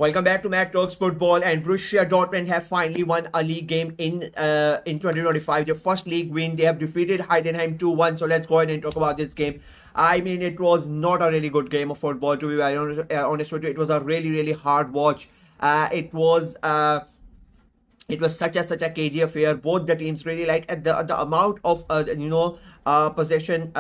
Welcome back to Mac Talks Football, and Borussia Dortmund have finally won a league game in 2025. Their first league win. They have defeated Heidenheim 2-1. So let's go ahead and talk about this game. I mean, it was not a really good game of football, to be very honest with you. It was a really hard watch. It was such a cagey affair. Both the teams really like the amount of possession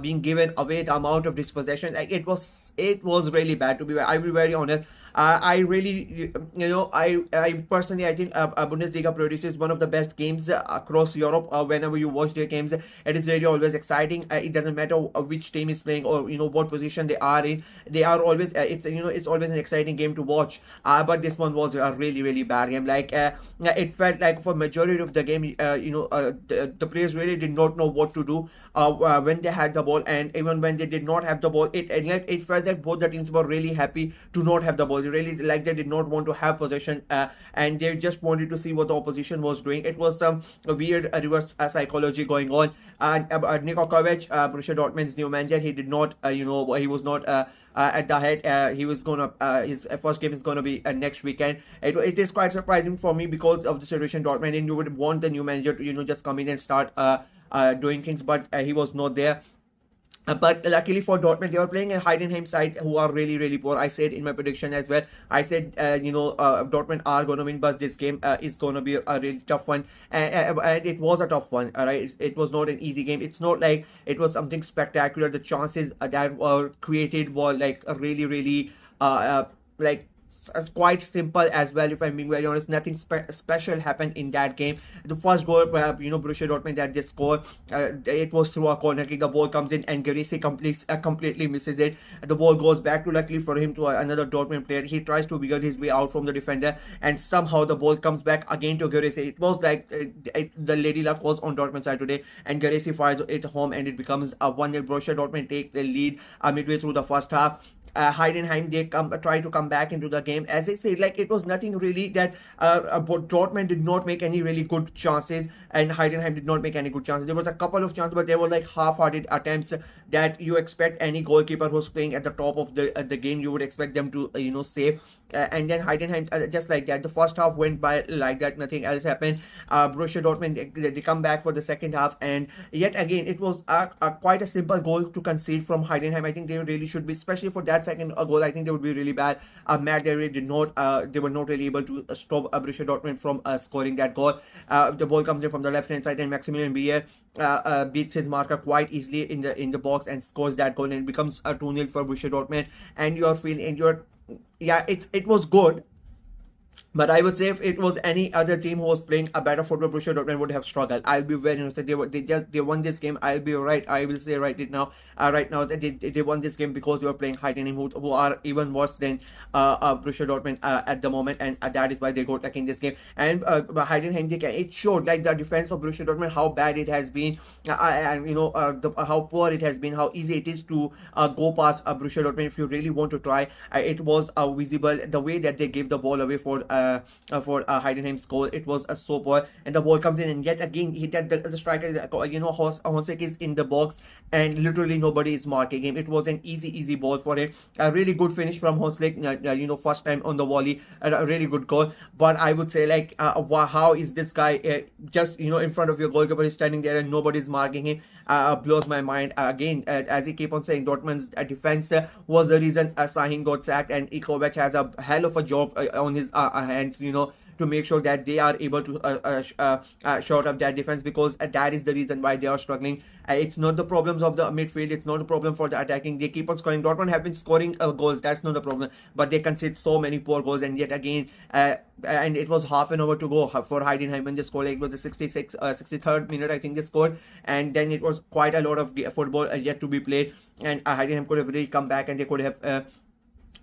being given away, the amount of dispossession. Like it was really bad, to be. I'll be very honest. I really, I personally, I think Bundesliga produces one of the best games across Europe. Whenever you watch their games, it is really always exciting. It doesn't matter which team is playing or what position they are in. They are always, it's always an exciting game to watch. But this one was a really bad game. Like it felt like for majority of the game, the players really did not know what to do when they had the ball, and even when they did not have the ball, it felt like both the teams were really happy to not have the ball. They really, like, they did not want to have possession, and they just wanted to see what the opposition was doing. It was some weird reverse psychology going on. Niko Kovac, Borussia Dortmund's new manager, he did not, he was not at the head. He was gonna his first game is gonna be next weekend. It is quite surprising for me because of the situation Dortmund, and you would want the new manager to just come in and start doing things, but he was not there. But luckily for Dortmund, they were playing a Heidenheim side who are really poor. I said in my prediction as well. I said, Dortmund are going to win, but this game is going to be a really tough one. And it was a tough one, right? It was not an easy game. It's not like it was something spectacular. The chances that were created were like really like quite simple as well, if I'm being very honest. Nothing special happened in that game. The first goal, Borussia Dortmund that they scored, it was through a corner kick. The ball comes in and Gerisi completely misses it. The ball goes back to, luckily for him, to another Dortmund player. He tries to wiggle his way out from the defender, and somehow the ball comes back again to Gerisi. It was like the lady luck was on Dortmund side today, and Gerisi fires it home, and it becomes a 1-0. Borussia Dortmund take the lead midway through the first half. Heidenheim, they try to come back into the game. As I said, like, it was nothing really that Dortmund did not make any really good chances, and Heidenheim did not make any good chances. There was a couple of chances, but they were like half-hearted attempts that you expect any goalkeeper who's playing at the top of the game, you would expect them to save. And then Heidenheim, just like that, the first half went by like that, nothing else happened. Borussia Dortmund, they come back for the second half, and yet again it was quite a simple goal to concede from Heidenheim. I think they really should be, especially for that second goal. I think they would be really bad. Matt, they were not really able to stop Borussia Dortmund from scoring that goal. The ball comes in from the left hand side, and Maximilian Bier beats his marker quite easily in the box and scores that goal, and it becomes a 2-0 for Borussia Dortmund. And it was good. But I would say if it was any other team who was playing a better football, Borussia Dortmund would have struggled. I'll be very honest. They won this game. I'll be right. I will say right now that they won this game because they were playing Heidenheim, who are even worse than Borussia Dortmund at the moment, and that is why they got in this game. And Heidenheim, it showed, like, the defense of Borussia Dortmund, how bad it has been, and how poor it has been, how easy it is to go past Borussia Dortmund if you really want to try. It was visible the way that they gave the ball away for Heidenheim's goal. It was so poor, and the ball comes in, and yet again the striker, Honsek, is in the box, and literally nobody is marking him. It was an easy ball for him. A really good finish from Honsek, first time on the volley, a really good goal. But I would say, like, how is this guy just in front of your goalkeeper, is standing there and nobody's marking him? Blows my mind. Again, as he keep on saying, Dortmund's defense was the reason Sahin got sacked, and Kovac has a hell of a job on his hands, to make sure that they are able to short up that defense, because that is the reason why they are struggling. It's not the problems of the midfield. It's not a problem for the attacking. They keep on scoring. Dortmund have been scoring goals. That's not the problem. But they concede so many poor goals, and yet again, and it was half an hour to go for Heidenheim when they scored. Like, it was the 63rd minute, I think they scored, and then it was quite a lot of football yet to be played, and Heidenheim could have really come back, and they could have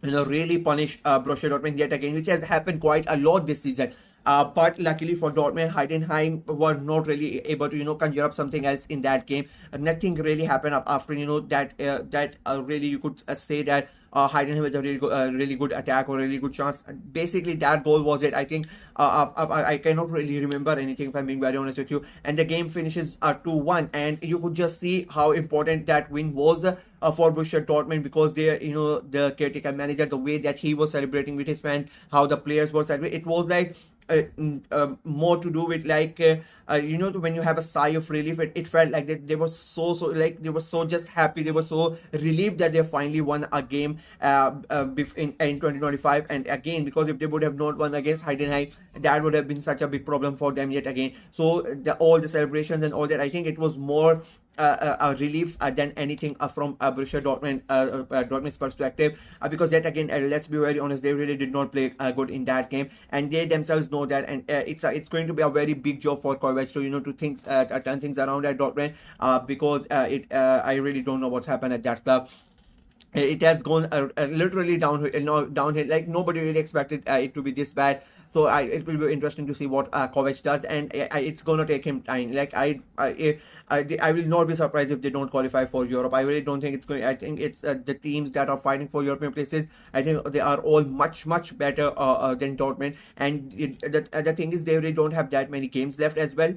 really punish Borussia Dortmund yet again, which has happened quite a lot this season. But luckily for Dortmund, Heidenheim were not really able to conjure up something else in that game. Nothing really happened after that really you could say that Heidenheim with a really good attack or really good chance. Basically, that goal was it. I think I cannot really remember anything, if I'm being very honest with you. And the game finishes 2-1, and you could just see how important that win was for Borussia Dortmund, because they, the caretaker manager, the way that he was celebrating with his fans, how the players were celebrating, it was like more to do with like when you have a sigh of relief. It felt like they were like they were so just happy, they were so relieved that they finally won a game in 2025. And again, because if they would have not won against Heidenheim, that would have been such a big problem for them yet again. So all the celebrations and all that, I think it was more a relief than anything from Borussia Dortmund, Dortmund's perspective, because yet again, let's be very honest, they really did not play good in that game, and they themselves know that. And it's going to be a very big job for Kovac to turn things around at Dortmund, because I really don't know what's happened at that club. It has gone literally downhill. Like nobody really expected it to be this bad. So it will be interesting to see what Kovac does, and it's gonna take him time. Like I will not be surprised if they don't qualify for Europe. I really don't think it's going. I think it's the teams that are fighting for European places, I think they are all much better than Dortmund. And the thing is, they really don't have that many games left as well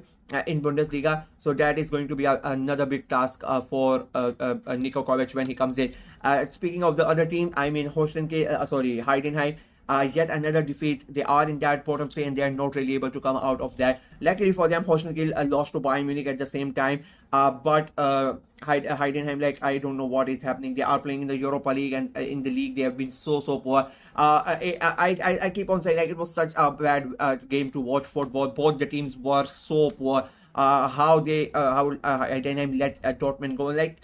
in Bundesliga. So that is going to be another big task for Niko Kovac when he comes in. Speaking of the other team, I mean Heidenheim. Yet another defeat. They are in that bottom three, and they are not really able to come out of that. Luckily for them, Holstein lost to Bayern Munich at the same time. But Heidenheim, like, I don't know what is happening. They are playing in the Europa League, and in the league they have been so poor. I keep on saying, like, it was such a bad game to watch football. Both the teams were so poor. How Heidenheim let Dortmund go, like.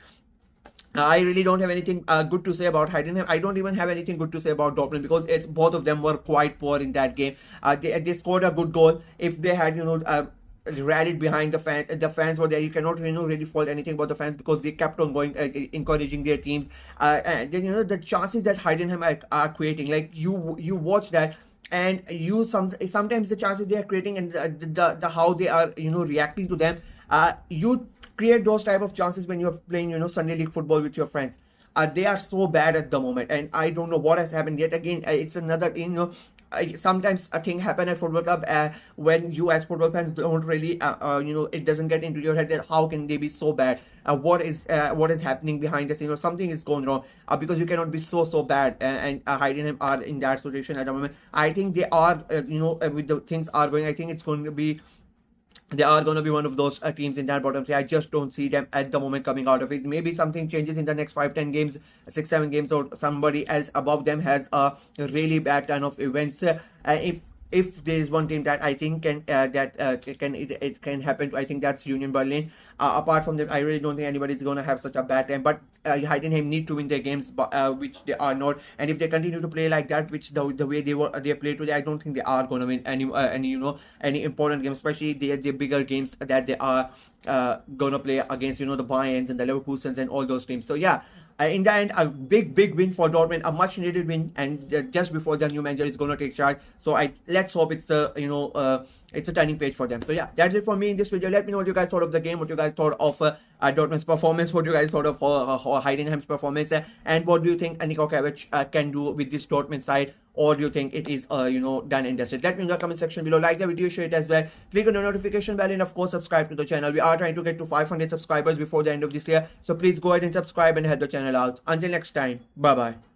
I really don't have anything good to say about Heidenheim. I don't even have anything good to say about Dortmund, because both of them were quite poor in that game. They scored a good goal. If they had rallied behind the fans were there. You cannot really fault anything about the fans, because they kept on going, encouraging their teams. And then the chances that Heidenheim are creating, like you watch that. And sometimes the chances they are creating, and the how they are reacting to them, you create those type of chances when you're playing Sunday league football with your friends. They are so bad at the moment, and I don't know what has happened yet again. It's another sometimes a thing happen at football club when you as football fans don't really it doesn't get into your head that how can they be so bad. What is happening behind the scenes? Something is going wrong, because you cannot be so bad. And Heidenheim are in that situation at the moment. I think they are with the things are going, I think it's going to be, they are going to be one of those teams in that bottom three. I just don't see them at the moment coming out of it. Maybe something changes in the next 5-10 games, 6-7 games, or somebody else above them has a really bad turn of events. If there is one team that I think can it can happen to, I think that's Union Berlin. Apart from them, I really don't think anybody is going to have such a bad time. But Heidenheim need to win their games, which they are not. And if they continue to play like that, which the way they play today, I don't think they are going to win any important games, especially the bigger games that they are going to play against the Bayerns and the Leverkusens and all those teams. So yeah. In the end, a big win for Dortmund, a much needed win, and just before the new manager is going to take charge. So let's hope it's it's a turning page for them. So yeah, that's it for me in this video. Let me know what you guys thought of the game, what you guys thought of Dortmund's performance, what you guys thought of Heidenheim's performance, and what do you think Niko Kovac can do with this Dortmund side, or do you think it is done and dusted? Let me know in the comment section below. Like the video, share it as well. Click on the notification bell, and of course subscribe to the channel. We are trying to get to 500 subscribers before the end of this year, so please go ahead and subscribe and help the channel out. Until next time, bye bye.